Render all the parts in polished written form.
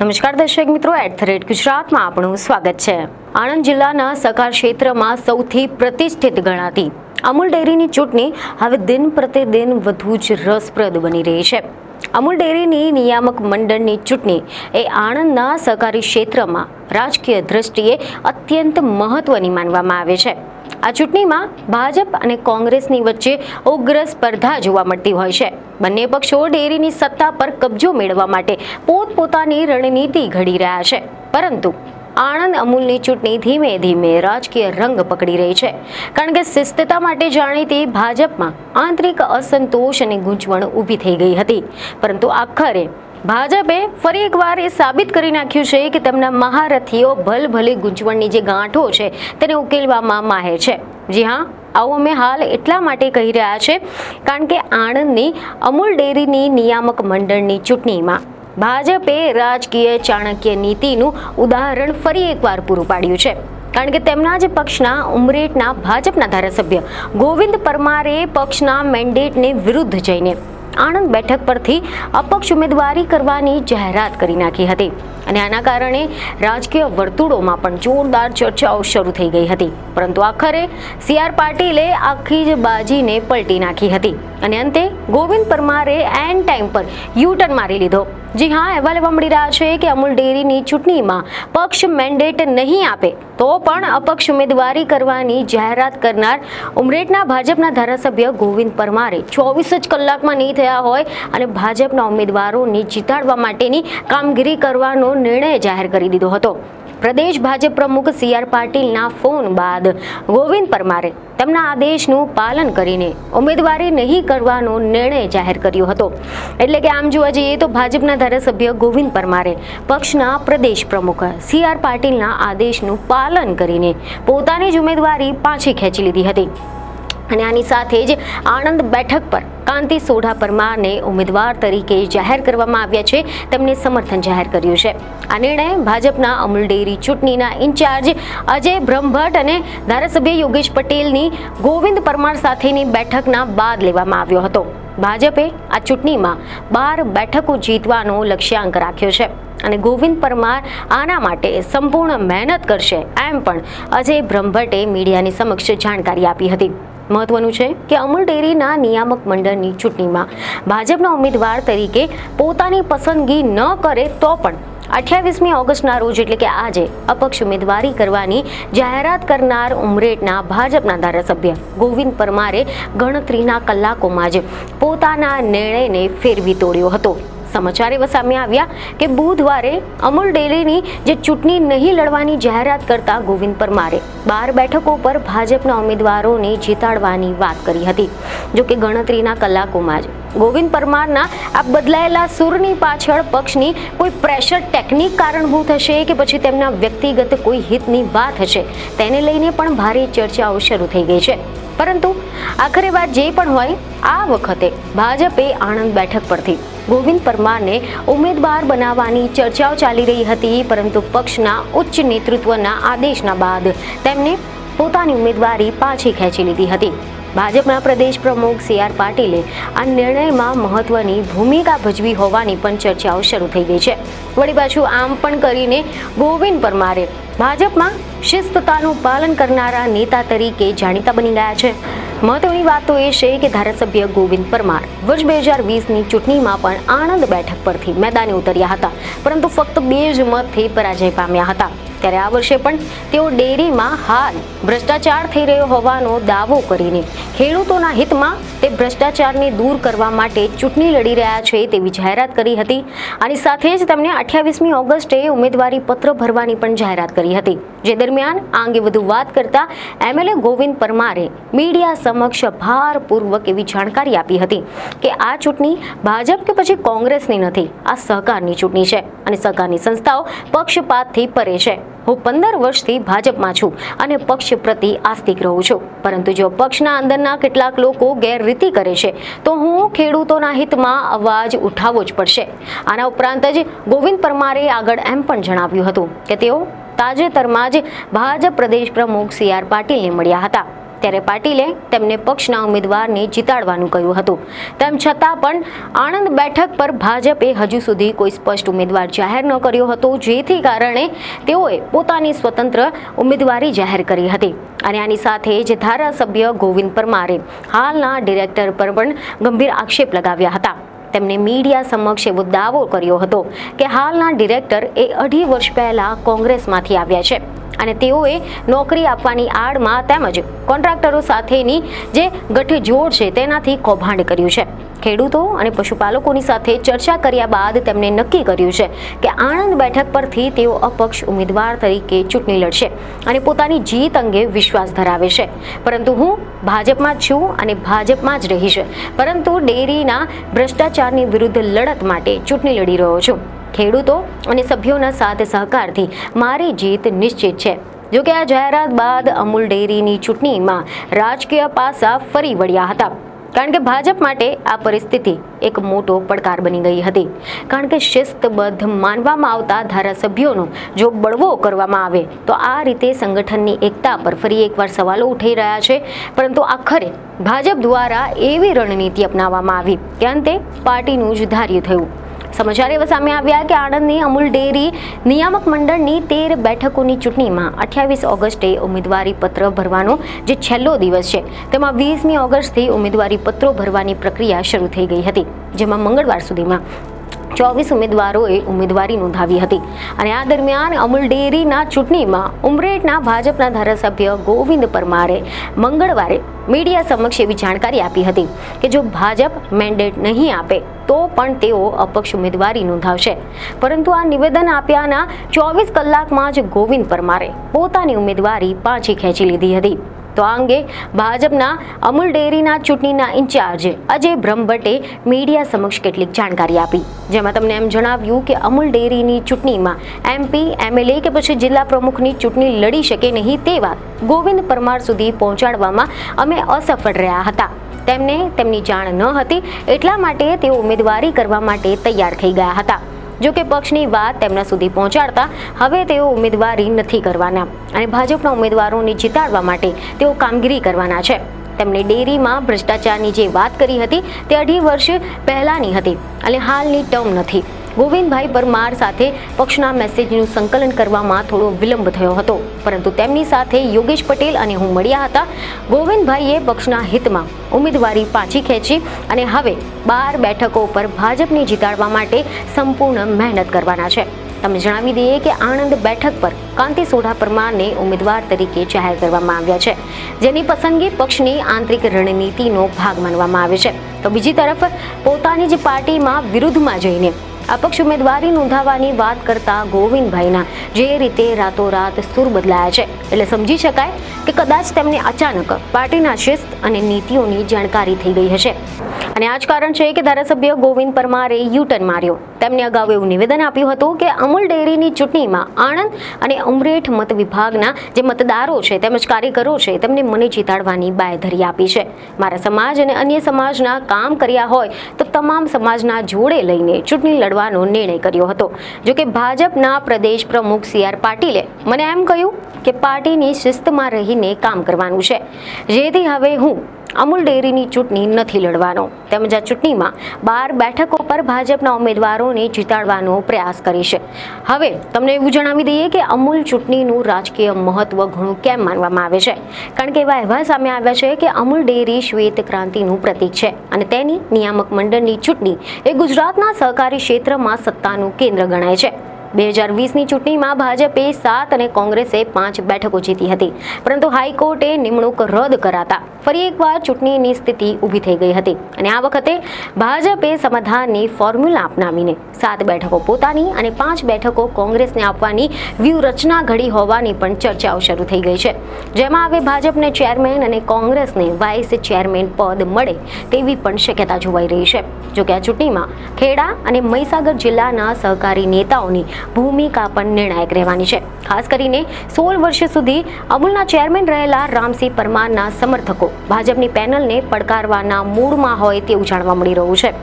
નમસ્કાર દર્શક મિત્રો, @ગુજરાતમાં આપનું સ્વાગત છે। આણંદ જિલ્લાના સહકાર ક્ષેત્રમાં સૌથી પ્રતિષ્ઠિત ગણાતી અમૂલ ડેરીની ચૂંટણી હવે દિન પ્રતિદિન વધુ જ રસપ્રદ બની રહી છે। અમૂલ ડેરીની નિયામક મંડળની ચૂંટણી એ આણંદના સહકારી ક્ષેત્રમાં રાજકીય દ્રષ્ટિએ અત્યંત મહત્વની માનવામાં આવે છે। આ ચૂંટણીમાં ભાજપ અને કોંગ્રેસની વચ્ચે ઉગ્ર સ્પર્ધા જોવા મળતી હોય છે। બંને પક્ષો ડેરીની સત્તા પર કબજો મેળવવા માટે પોતપોતાની રણનીતિ ઘડી રહ્યા છે, પરંતુ આણંદ અમૂલની ચૂંટણી ધીમે ધીમે રાજકીય રંગ પકડી રહી છે, કારણ કે શિસ્તતા માટે જાણીતી ભાજપમાં આંતરિક અસંતોષ અને ગૂંચવણ ઊભી થઈ ગઈ હતી। પરંતુ આખરે ભાજપે ફરી એકવાર એ સાબિત કરી નાખ્યું છે કે તેમના મહારથીઓ ભલભલી ગૂંચવણની જે ગાંઠો છે તેને ઉકેલવામાં માહેર છે। જી હા, આવું અમે હાલ એટલા માટે કહી રહ્યા છે કારણ કે આણંદની અમૂલ ડેરીની નિયામક મંડળની ચૂંટણીમાં ભાજપે રાજકીય ચાણક્ય નીતિનું ઉદાહરણ ફરી એકવાર પૂરું પાડ્યું છે, કારણ કે તેમના જ પક્ષના ઉમરેઠના ભાજપના ધારાસભ્ય ગોવિંદ પરમારે પક્ષના મેન્ડેટને વિરુદ્ધ જઈને આણંદ બેઠક પરથી અપક્ષ ઉમેદવારી કરવાની જાહેરાત કરી નાખી હતી, અને આના કારણે રાજકીય વર્તુળોમાં પણ જોરદાર ચર્ચાઓ શરૂ થઈ ગઈ હતી। પરંતુ આખરે CR પાટીલે આખી જ બાજીને પલટી નાખી હતી, અને અંતે ગોવિંદ પરમારે એન ટાઈમ પર યુટર્ન મારી લીધો। જી હા, અહેવાલ એવા મળી રહ્યા છે કે અમૂલ ડેરીની ચૂંટણીમાં પક્ષ મેન્ડેટ નહીં આપે તો પણ અપક્ષ ઉમેદવારી કરવાની જાહેરાત કરનાર ઉમરેઠના ભાજપના ધારાસભ્ય ગોવિંદ પરમારે 24 જ કલાકમાં નહીં થયા હોય અને ભાજપના ઉમેદવારોને જીતાડવા માટેની કામગીરી કરવાનો નિર્ણય જાહેર કરી દીધો હતો। પ્રદેશ ભાજપ પ્રમુખ CR પાટીલના ફોન બાદ ગોવિંદ પરમારે તેમના આદેશનું પાલન કરીને ઉમેદવારી નહીં કરવાનો નિર્ણય જાહેર કર્યો હતો। એટલે કે આમ જોવા જઈએ તો ભાજપના ધારાસભ્ય ગોવિંદ પરમારે પક્ષના પ્રદેશ પ્રમુખ CR પાટીલના આદેશનું પાલન કરીને પોતાની જ ઉમેદવારી પાછી ખેંચી લીધી હતી, અને આની સાથે જ આણંદ બેઠક પર કાંતિ સોઢા પરમારને ઉમેદવાર તરીકે જાહેર કરવામાં આવ્યા છે, તેમને સમર્થન જાહેર કર્યું છે। આ નિર્ણય ભાજપના અમૂલ ડેરી ચૂંટણીના ઇન્ચાર્જ અજય બ્રહ્મભટ્ટ અને ધારાસભ્ય યોગેશ પટેલની ગોવિંદ પરમાર સાથેની બેઠકના બાદ લેવામાં આવ્યો હતો। ભાજપે આ ચૂંટણીમાં 12 બેઠકો જીતવાનો લક્ષ્યાંક રાખ્યો છે, અને ગોવિંદ પરમાર આના માટે સંપૂર્ણ મહેનત કરશે એમ પણ અજય બ્રહ્મભટ્ટે મીડિયાની સમક્ષ જાણકારી આપી હતી। મહત્વનું છે કે અમૂલ ડેરીના નિયામક મંડળની ચૂંટણીમાં ભાજપના ઉમેદવાર તરીકે પોતાની પસંદગી ન કરે તો પણ 28મી ઓગસ્ટના રોજ એટલે કે આજે અપક્ષ ઉમેદવારી કરવાની જાહેરાત કરનાર ઉમરેઠના ભાજપના ધારાસભ્ય ગોવિંદ પરમારે ગણતરીના કલાકોમાં જ પોતાના નિર્ણયને ફેરવી તોડ્યો હતો। સમાચાર એવા સામે આવ્યા કે બુધવારે અમૂલ ડેરીની જે ચૂંટણી નહીં લડવાની જાહેરાત કરતા ગોવિંદ પરમારે 12 બેઠકો પર ભાજપના ઉમેદવારોને જીતાડવાની વાત કરી હતી। જો કે ગણતરીના કલાકોમાં જ ગોવિંદ પરમારના આ બદલાયેલા સૂરની પાછળ પક્ષની કોઈ પ્રેશર ટેકનિક કારણભૂત હશે કે પછી તેમના વ્યક્તિગત કોઈ હિતની વાત હશે, તેને લઈને પણ ભારે ચર્ચાઓ શરૂ થઈ ગઈ છે। પરંતુ આખરે વાત જે પણ હોય, આ વખતે ભાજપે આણંદ બેઠક પરથી ગોવિંદ પરમારને ઉમેદવાર બનાવવાની ચર્ચાઓ ચાલી રહી હતી, પરંતુ પક્ષના ઉચ્ચ નેતૃત્વના આદેશના બાદ તેમને પોતાની ઉમેદવારી પાછી ખેંચી લીધી હતી। ભાજપના પ્રદેશ પ્રમુખ CR પાટીલે આ નિર્ણયમાં મહત્વની ભૂમિકા ભજવી હોવાની પણ ચર્ચાઓ શરૂ થઈ ગઈ છે। વળી પાછું આમ પણ કરીને ગોવિંદ પરમારે ભાજપમાં શિસ્તતાનું પાલન કરનારા નેતા તરીકે જાણીતા બની ગયા છે। મહત્વની વાત તો એ છે કે ધારાસભ્ય ગોવિંદ પરમાર વર્ષ 2020ની ચૂંટણીમાં પણ આણંદ બેઠક પરથી મેદાને ઉતર્યા હતા, પરંતુ ફક્ત 2 જ મતથી પરાજય પામ્યા હતા। ત્યારે આ વર્ષે પણ તેઓ ડેરીમાં હાલ ભ્રષ્ટાચાર થઈ રહ્યો હોવાનો દાવો કરીને ખેડૂતોના હિતમાં તે ભ્રષ્ટાચારને દૂર કરવા માટે ચૂંટણી લડી રહ્યા છે તેવી જાહેરાત કરી હતી। આની સાથે જ તેમણે 28મી ઓગસ્ટે ઉમેદવારી પત્ર ભરવાની પણ જાહેરાત કરી હતી, જે દરમિયાન આ અંગે વધુ વાત કરતા MLA ગોવિંદ પરમારે મીડિયા સમક્ષ ભારપૂર્વક એવી જાણકારી આપી હતી કે આ ચૂંટણી ભાજપ કે પછી કોંગ્રેસની નથી, આ સહકારની ચૂંટણી છે, અને સહકારની સંસ્થાઓ પક્ષપાતથી પરે છે। હું 15 વર્ષથી ભાજપમાં છું અને પક્ષ પ્રતિ આસ્તિક રહું છું, પરંતુ જો પક્ષના અંદરના કેટલાક લોકો ગેરરીતિ કરે છે તો હું ખેડૂતોના હિતમાં અવાજ ઉઠાવવો જ પડશે। આના ઉપરાંત જ ગોવિંદ પરમારે આગળ એમ પણ જણાવ્યું હતું કે તેઓ તાજેતરમાં જ ભાજપ પ્રદેશ પ્રમુખ CR પાટીલને મળ્યા હતા। ત્યારે પાટીલે તેમને પક્ષના ઉમેદવારને જીતાડવાનું કહ્યું હતું. તેમ છતાં પણ આણંદ બેઠક પર ભાજપે હજુ સુધી કોઈ સ્પષ્ટ ઉમેદવાર જાહેર ન કર્યો હતો, જેથી કારણે તેઓએ પોતાની સ્વતંત્ર ઉમેદવારી જાહેર કરી હતી. અને આની સાથે જ ધારાસભ્ય ગોવિંદ પરમારે હાલના ડિરેક્ટર પર પણ ગંભીર આક્ષેપ લગાવ્યા હતા. તેમણે મીડિયા સમક્ષ એવો દાવો કર્યો હતો કે હાલના ડિરેક્ટર એ 2.5 વર્ષ પહેલા કોંગ્રેસમાંથી આવ્યા છે અને તેઓએ નોકરી આપવાની આડમાં તેમજ કોન્ટ્રાક્ટરો સાથેની જે ગઠજોડ છે તેનાથી કૌભાંડ કર્યું છે. ખેડૂતો અને પશુપાલકોની સાથે ચર્ચા કર્યા બાદ તેમણે નક્કી કર્યું છે કે આણંદ બેઠક પરથી તેઓ અપક્ષ ઉમેદવાર તરીકે ચૂંટણી લડશે અને પોતાની જીત અંગે વિશ્વાસ ધરાવે છે. પરંતુ હું ભાજપમાં જ છું અને ભાજપમાં જ રહીશ, પરંતુ ડેરીના ભ્રષ્ટાચારની વિરુદ્ધ લડત માટે ચૂંટણી લડી રહ્યો છું. ખેડૂતો અને સભ્યોના સાથ સહકારથી મારી જીત નિશ્ચિત છે. જોકે આ જાહેરાત બાદ અમૂલ ડેરીની ચૂંટણીમાં રાજકીય પાસા ફરી વળ્યા હતા, કારણ કે ભાજપ માટે આ પરિસ્થિતિ એક મોટો પડકાર બની ગઈ હતી. કારણ કે શિસ્તબદ્ધ માનવામાં આવતા ધારાસભ્યોનો જો બળવો કરવામાં આવે તો આ રીતે સંગઠનની એકતા પર ફરી એકવાર સવાલો ઉઠી રહ્યા છે. પરંતુ આખરે ભાજપ દ્વારા એવી રણનીતિ અપનાવવામાં આવી કે અંતે પાર્ટીનું જ ધાર્યું થયું. સમાચાર એવા સામે આવ્યા કે આણંદની અમૂલ ડેરી નિયામક મંડળની 13 બેઠકોની ચૂંટણીમાં 28 ઓગસ્ટે ઉમેદવારી પત્ર ભરવાનો જે છેલ્લો દિવસ છે, તેમાં 20મી ઓગસ્ટથી ઉમેદવારી પત્રો ભરવાની પ્રક્રિયા શરૂ થઈ ગઈ હતી, જેમાં મંગળવાર સુધીમાં 24 ઉમેદવારોએ ઉમેદવારી નોંધાવી હતી. અને આ દરમિયાન અમૂલ ડેરીના ચૂંટણીમાં ઉમરેઠના ભાજપના ધારાસભ્ય ગોવિંદ પરમારે મંગળવારે મીડિયા સમક્ષ એવી જાણકારી આપી હતી કે જો ભાજપ મેન્ડેટ નહીં આપે તો પણ તેઓ અપક્ષ ઉમેદવારી નોંધાવશે. પરંતુ આ નિવેદન આપ્યાના 24 કલાકમાં જ ગોવિંદ પરમારે પોતાની ઉમેદવારી પાછી ખેંચી લીધી હતી. તો આ અંગે ભાજપના અમૂલ ડેરીના ચૂંટણીના ઇન્ચાર્જ અજય બ્રહ્મભટ્ટે મીડિયા સમક્ષ કેટલીક જાણકારી આપી, જેમાં તમને એમ જણાવ્યું કે અમૂલ ડેરીની ચૂંટણીમાં MP, MLA કે પછી જિલ્લા પ્રમુખની ચૂંટણી લડી શકે નહીં તે વાત ગોવિંદ પરમાર સુધી પહોંચાડવામાં અમે અસફળ રહ્યા હતા. તેમને તેમની જાણ ન હતી, એટલા માટે તેઓ ઉમેદવારી કરવા માટે તૈયાર થઈ ગયા હતા. જો કે પક્ષની વાત તેમના સુધી પહોંચાડતા હવે તેઓ ઉમેદવારી નથી કરવાના અને ભાજપના ઉમેદવારોને જીતાડવા માટે તેઓ કામગીરી કરવાના છે. તેમણે ડેરીમાં ભ્રષ્ટાચારની જે વાત કરી હતી તે 2.5 વર્ષ પહેલાની હતી અને હાલની ટર્મ નથી. ગોવિંદભાઈ પરમાર સાથે પક્ષના મેસેજનું સંકલન કરવામાં થોડો વિલંબ થયો હતો, પરંતુ તેમની સાથે યોગેશ પટેલ અને હું મળ્યા હતા. ગોવિંદભાઈએ પક્ષના હિતમાં ઉમેદવારી પાછી ખેંચી અને હવે 12 બેઠકો પર ભાજપને જીતાડવા માટે સંપૂર્ણ મહેનત કરવાના છે. તમને જણાવી દઈએ કે આણંદ બેઠક પર કાંતિ સોઢા પરમારને ઉમેદવાર તરીકે જાહેર કરવામાં આવ્યા છે, જેની પસંદગી પક્ષની આંતરિક રણનીતિનો ભાગ માનવામાં આવે છે. તો બીજી તરફ પોતાની જ પાર્ટીમાં વિરુદ્ધમાં જઈને અપક્ષ ઉમેદવારી નોંધાવવાની વાત કરતા ગોવિંદભાઈના જે રીતે રાતોરાત સૂર બદલાયા છે, એટલે સમજી શકાય કે કદાચ તેમને અચાનક પાર્ટીના શિસ્ત અને નીતિઓની જાણકારી થઈ ગઈ હશે. અને આ જ કારણ છે કે ધારાસભ્ય ગોવિંદ પરમારે યુટર્ન માર્યો. તેમણે અગાઉ એવું નિવેદન આપ્યું હતું કે અમૂલ ડેરીની ચૂંટણીમાં આણંદ અને ઉમરેઠ મત વિભાગના જે મતદારો છે તેમજ કાર્યકરો છે તેમને મને જીતાડવાની બાંયધરી આપી છે. મારા સમાજ અને અન્ય સમાજના કામ કર્યા હોય તો તમામ સમાજના જોડે લઈને ચૂંટણી લડવાનો નિર્ણય કર્યો હતો. જોકે ભાજપના પ્રદેશ પ્રમુખ CR પાટીલે મને એમ કહ્યું કે પાર્ટીની શિસ્તમાં રહીને કામ કરવાનું છે, જેથી હવે હું અમૂલ ડેરીની ચૂંટણી નથી લડવાનો, તેમજ આ ચૂંટણીમાં 12 બેઠકો પર ભાજપના ઉમેદવારોને જીતાડવાનો પ્રયાસ કરીશ. હવે તમને એવું જણાવી દઈએ કે અમૂલ ચૂંટણીનું રાજકીય મહત્વ ઘણું કેમ માનવામાં આવે છે, કારણ કે એવા અહેવાલ સામે આવ્યા છે કે અમૂલ ડેરી શ્વેત ક્રાંતિનું પ્રતીક છે અને તેની નિયામક મંડળની ચૂંટણી એ ગુજરાતના સહકારી ક્ષેત્રમાં સત્તાનું કેન્દ્ર ગણાય છે. 2020ની ચૂંટણીમાં ભાજપે 7 અને કોંગ્રેસે 5 બેઠકો જીતી હતી, પરંતુ હાઈકોર્ટે નિમણૂક રદ કરાતા ફરી એકવાર ચૂંટણીની સ્થિતિ ઊભી થઈ ગઈ હતી અને આ વખતે ભાજપે સમાધાનની ફોર્મ્યુલા અપનાવીને 7 બેઠકો પોતાની અને 5 બેઠકો કોંગ્રેસને આપવાની વ્યૂહરચના ઘડી હોવાની પણ ચર્ચાઓ શરૂ થઈ ગઈ છે, જેમાં હવે ભાજપને ચેરમેન અને કોંગ્રેસને વાઇસ ચેરમેન પદ મળે તેવી પણ શક્યતા જોવાઈ રહી છે. જોકે આ ચૂંટણીમાં ખેડા અને મહીસાગર જિલ્લાના સહકારી નેતાઓની ભૂમિકા પણ નિર્ણાયક રહેવાની છે. ખાસ કરીને 16 વર્ષ સુધી અમૂલના ચેરમેન રહેલા રામસિંહ પરમારના સમર્થકો ભાજપની પેનલને પડકારવાના મૂડમાં હોય તેવું જાણવા મળી રહ્યું છે,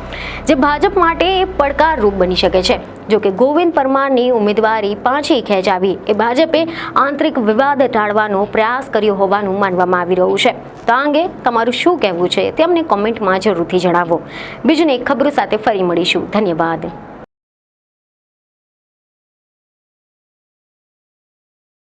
જે ભાજપ માટે પડકારરૂપ બની શકે છે. જો કે ગોવિંદ પરમારની ઉમેદવારી પાછી ખેંચાવી એ ભાજપે આંતરિક વિવાદ ટાળવાનો પ્રયાસ કર્યો હોવાનું માનવામાં આવી રહ્યું છે. તો આ અંગે તમારું શું કહેવું છે તે અમને કોમેન્ટમાં જરૂરથી જણાવો. બીજું એક ખબરો સાથે ફરી મળીશું. ધન્યવાદ.